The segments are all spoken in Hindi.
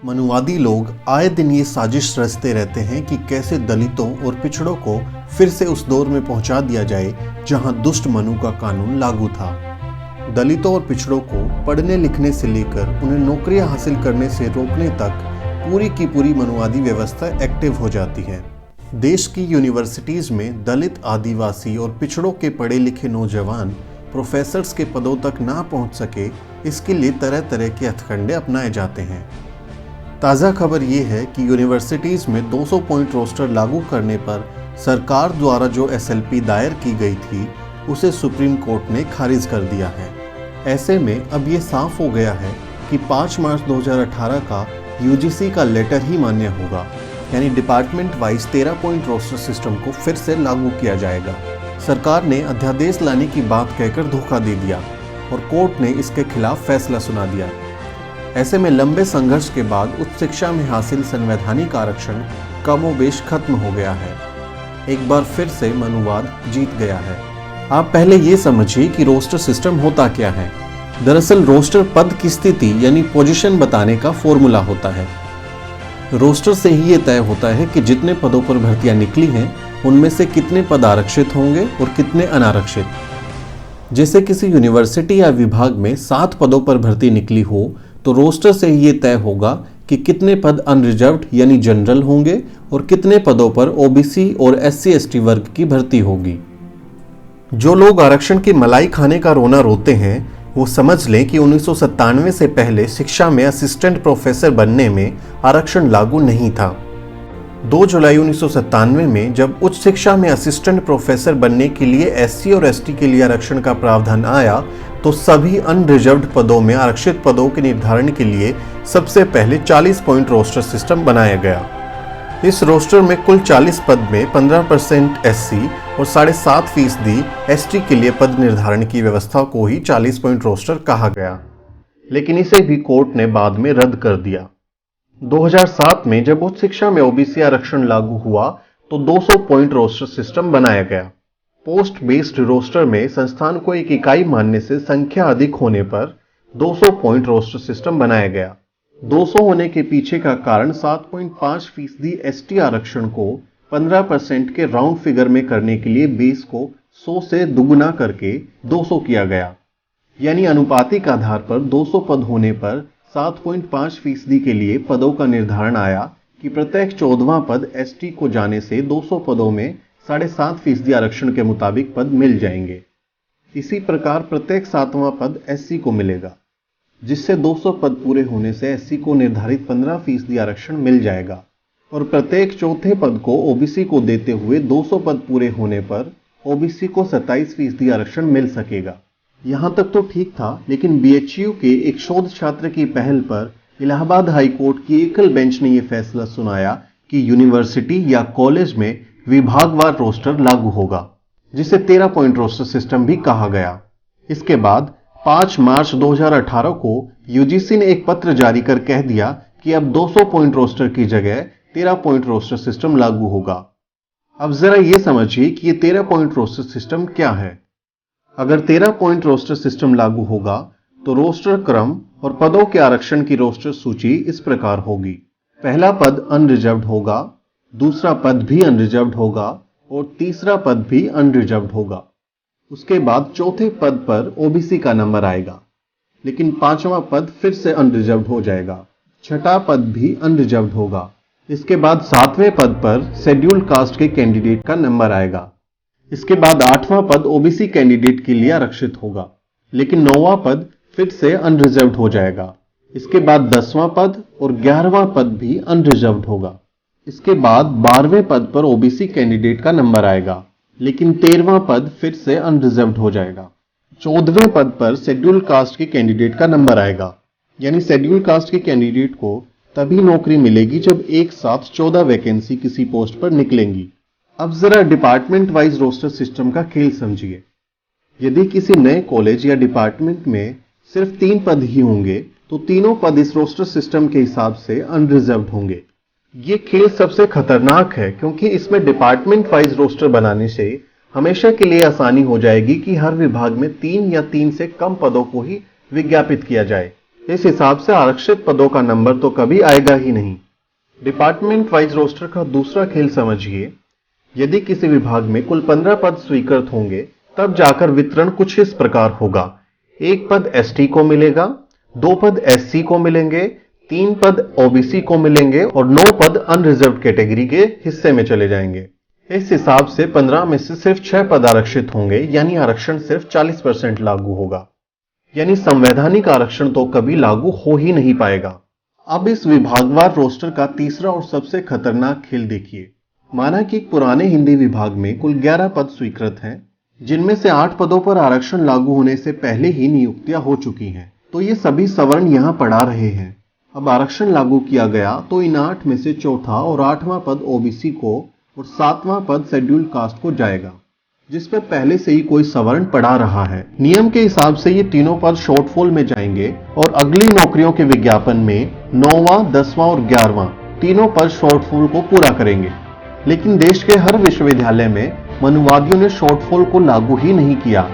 मनुवादी लोग आए दिन ये साजिश रचते रहते हैं कि कैसे दलितों और पिछड़ों को फिर से उस दौर में पहुंचा दिया जाए जहां दुष्ट मनु का कानून लागू था। दलितों और पिछड़ों को पढ़ने लिखने से लेकर उन्हें नौकरियां हासिल करने से रोकने तक पूरी की पूरी मनुवादी व्यवस्था एक्टिव हो जाती है। देश की यूनिवर्सिटीज़ में दलित, आदिवासी और पिछड़ों के पढ़े लिखे नौजवान प्रोफेसर्स के पदों तक ना पहुंच सके, इसके लिए तरह तरह के हथकंडे अपनाए जाते हैं। ताज़ा खबर ये है कि यूनिवर्सिटीज़ में 200 पॉइंट रोस्टर लागू करने पर सरकार द्वारा जो एसएलपी दायर की गई थी उसे सुप्रीम कोर्ट ने खारिज कर दिया है। ऐसे में अब ये साफ हो गया है कि 5 मार्च 2018 का यूजीसी का लेटर ही मान्य होगा, यानी department wise 13 point roster system को फिर से लागू किया जाएगा। सरकार ने अध्यादेश लाने की बात कहकर धोखा दे दिया और कोर्ट ने इसके खिलाफ फैसला सुना दिया। ऐसे में लंबे संघर्ष के बाद उच्च शिक्षा में हासिल संवैधानिक आरक्षण कमोबेश खत्म हो गया है। एक बार फिर से मनुवाद जीत गया है। आप पहले ये समझिए कि रोस्टर सिस्टम होता क्या है। दरअसल रोस्टर पद की स्थिति यानी पोजीशन बताने का फॉर्मूला होता है। रोस्टर से ही ये तय होता है कि जितने पदों पर भर्तियां निकली हैं उनमें से कितने पद आरक्षित होंगे और कितने अनारक्षित। जैसे किसी यूनिवर्सिटी या विभाग में 7 पदों पर भर्ती निकली हो तो रोस्टर से ही ये तय होगा कि कितने पद अनरिजर्व्ड यानी जनरल होंगे और कितने पदों पर ओबीसी और SC/ST वर्ग की भर्ती होगी। जो लोग आरक्षण की मलाई खाने का रोना रोते हैं वो समझ लें कि 1997 से पहले शिक्षा में असिस्टेंट प्रोफेसर बनने में आरक्षण लागू नहीं था। 2 जुलाई 1997 में जब उच्च शिक्षा में असिस्टेंट प्रोफेसर बनने के लिए SC और ST के लिए आरक्षण का प्रावधान आया तो सभी अनरिजर्व्ड पदों में आरक्षित पदों के निर्धारण के लिए सबसे पहले 40 पॉइंट रोस्टर सिस्टम बनाया गया। इस रोस्टर में कुल 40 पद में 15% SC और 7.5% ST के लिए पद निर्धारण की व्यवस्था को ही 40 पॉइंट रोस्टर कहा गया, लेकिन इसे भी कोर्ट ने बाद में रद्द कर दिया। 2007 में जब उच्च शिक्षा में ओबीसी आरक्षण लागू हुआ तो 200 पॉइंट रोस्टर सिस्टम बनाया गया। पोस्ट बेस्ड रोस्टर में संस्थान को एक इकाई मानने से संख्या अधिक होने पर 200 पॉइंट रोस्टर सिस्टम बनाया गया। 200 होने के पीछे का कारण 7.5% ST आरक्षण को 15% के राउंड फिगर में करने के लिए बेस को 100 से दुगुना करके 200 किया गया, यानी अनुपातिक आधार पर 200 पद होने पर 7.5% के लिए पदों का निर्धारण आया कि प्रत्येक 14वां पद ST को जाने से 200 पदों में 7.5% आरक्षण के मुताबिक पद मिल जाएंगे। इसी प्रकार प्रत्येक 7वां पद SC को मिलेगा, जिससे 200 पद पूरे होने से SC को निर्धारित 15% आरक्षण मिल जाएगा और प्रत्येक चौथे पद को OBC को देते हुए 200 पद पूरे होने पर OBC को 27% आरक्षण मिल सकेगा। यहां तक तो ठीक था, लेकिन BHU के एक शोध छात्र की पहल पर इलाहाबाद हाई कोर्ट की एकल बेंच ने यह फैसला सुनाया कि यूनिवर्सिटी या कॉलेज में विभागवार रोस्टर लागू होगा, जिसे 13 पॉइंट रोस्टर सिस्टम भी कहा गया। इसके बाद 5 मार्च 2018 को यूजीसी ने एक पत्र जारी कर कह दिया कि अब 200 पॉइंट रोस्टर की जगह 13 पॉइंट रोस्टर सिस्टम लागू होगा। अब जरा यह समझिए कि यह 13 पॉइंट रोस्टर सिस्टम क्या है। अगर 13 पॉइंट रोस्टर सिस्टम लागू होगा तो रोस्टर क्रम और पदों के आरक्षण की रोस्टर सूची इस प्रकार होगी। पहला पद अनरिजर्व्ड होगा, दूसरा पद भी अनरिजर्व्ड होगा और तीसरा पद भी अनरिजर्व्ड होगा। उसके बाद चौथे पद पर ओबीसी का नंबर आएगा, लेकिन 5वां पद फिर से अनरिजर्व्ड हो जाएगा। छठा पद भी अनरिजर्व्ड होगा। इसके बाद 7वें पद पर शेड्यूल कास्ट के कैंडिडेट का नंबर आएगा। इसके बाद 8वां पद ओबीसी कैंडिडेट के लिए आरक्षित होगा, लेकिन 9वां पद फिर से अनरिजर्व्ड हो जाएगा। इसके बाद 10वां पद और 11वां पद भी अनरिजर्व्ड होगा। इसके बाद 12वें पद पर ओबीसी कैंडिडेट का नंबर आएगा, लेकिन 13वां पद फिर से अनरिजर्व्ड हो जाएगा। 14वें पद पर शेड्यूल कास्ट के कैंडिडेट का नंबर आएगा, यानी शेड्यूल कास्ट के कैंडिडेट को तभी नौकरी मिलेगी जब एक साथ 14 वैकेंसी किसी पोस्ट पर निकलेंगी। अब जरा डिपार्टमेंट वाइज रोस्टर सिस्टम का खेल समझिए। यदि किसी नए कॉलेज या डिपार्टमेंट में सिर्फ 3 पद ही होंगे तो तीनों पद इस रोस्टर सिस्टम के हिसाब से अनरिजर्व्ड होंगे। ये खेल सबसे खतरनाक है क्योंकि इसमें डिपार्टमेंट वाइज रोस्टर बनाने से हमेशा के लिए आसानी हो जाएगी कि हर विभाग में 3 या 3 से कम पदों को ही विज्ञापित किया जाए। इस हिसाब से आरक्षित पदों का नंबर तो कभी आएगा ही नहीं। डिपार्टमेंट वाइज रोस्टर का दूसरा खेल समझिए। यदि किसी विभाग में कुल 15 पद स्वीकृत होंगे तब जाकर वितरण कुछ इस प्रकार होगा। 1 पद एसटी को मिलेगा, 2 पद एससी को मिलेंगे, 3 पद ओबीसी को मिलेंगे और 9 पद अनरिजर्व्ड कैटेगरी के हिस्से में चले जाएंगे। इस हिसाब से 15 में से सिर्फ 6 पद आरक्षित होंगे, यानी आरक्षण सिर्फ 40% लागू होगा। यानी संवैधानिक आरक्षण तो कभी लागू हो ही नहीं पाएगा। अब इस विभागवार रोस्टर का तीसरा और सबसे खतरनाक खेल देखिए। माना कि पुराने हिंदी विभाग में कुल 11 पद स्वीकृत हैं, जिनमें से 8 पदों पर आरक्षण लागू होने से पहले ही नियुक्तियां हो चुकी हैं, तो ये सभी सवर्ण यहां पढ़ा रहे हैं। अब आरक्षण लागू किया गया तो इन 8 में से चौथा और 8वां पद ओबीसी को और 7वां पद शेड्यूल्ड कास्ट को जाएगा, जिस पर पहले से ही कोई सवर्ण पढ़ा रहा है। नियम के हिसाब से ये तीनों पद शॉर्टफॉल में जाएंगे और अगली नौकरियों के विज्ञापन में 9वां, 10वां और 11वां तीनों पद शॉर्टफॉल को पूरा करेंगे। लेकिन देश के हर विश्वविद्यालय में मनुवादियों ने शॉर्टफॉल को लागू ही नहीं किया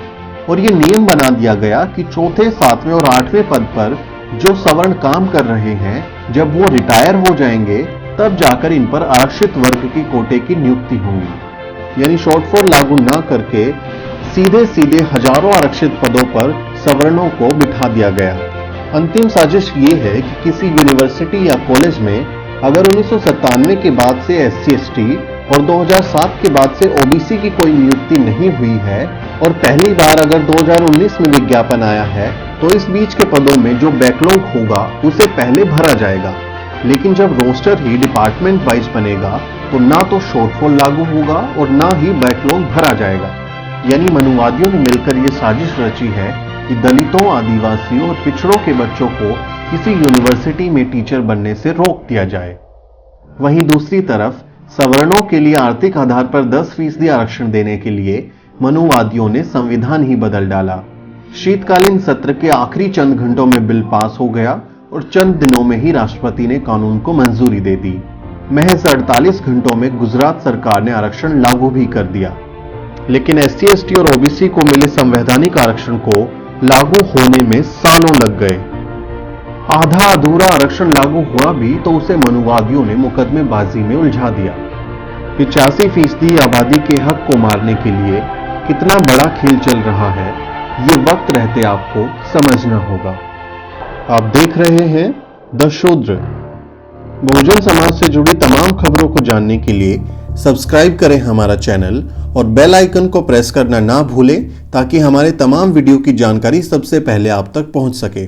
और ये नियम बना दिया गया कि चौथे, 7वें और 8वें पद पर जो सवर्ण काम कर रहे हैं, जब वो रिटायर हो जाएंगे तब जाकर इन पर आरक्षित वर्ग की कोटे की नियुक्ति होगी। यानी शॉर्टफॉल लागू न करके सीधे सीधे हजारों आरक्षित पदों पर सवर्णों को बिठा दिया गया। अंतिम साजिश ये है कि किसी यूनिवर्सिटी या कॉलेज में अगर 1997 के बाद से एससी एसटी और 2007 के बाद से ओबीसी की कोई नियुक्ति नहीं हुई है और पहली बार अगर 2019 में विज्ञापन आया है, तो इस बीच के पदों में जो बैकलॉग होगा उसे पहले भरा जाएगा। लेकिन जब रोस्टर ही डिपार्टमेंट वाइज बनेगा तो ना तो शॉर्टफॉल लागू होगा और ना ही बैकलॉग भरा जाएगा। यानी मनुवादियों ने मिलकर ये साजिश रची है कि दलितों, आदिवासियों और पिछड़ों के बच्चों को किसी यूनिवर्सिटी में टीचर बनने से रोक दिया जाए। वहीं दूसरी तरफ सवर्णों के लिए आर्थिक आधार पर 10% आरक्षण देने के लिए मनुवादियों ने संविधान ही बदल डाला। शीतकालीन सत्र के आखिरी चंद घंटों में बिल पास हो गया और चंद दिनों में ही राष्ट्रपति ने कानून को मंजूरी दे दी। महज 48 घंटों में गुजरात सरकार ने आरक्षण लागू भी कर दिया। लेकिन एससी एसटी और ओबीसी को मिले संवैधानिक आरक्षण को लागू होने में सालों लग गए। आधा अधूरा आरक्षण लागू हुआ भी तो उसे मनुवादियों ने मुकदमेबाजी में उलझा दिया। 85% आबादी के हक को मारने के लिए कितना बड़ा खेल चल रहा है, ये वक्त रहते आपको समझना होगा। आप देख रहे हैं द शूद्र। बहुजन समाज से जुड़ी तमाम खबरों को जानने के लिए सब्सक्राइब करें हमारा चैनल और बेल आइकन को प्रेस करना ना भूलें ताकि हमारे तमाम वीडियो की जानकारी सबसे पहले आप तक पहुंच सके।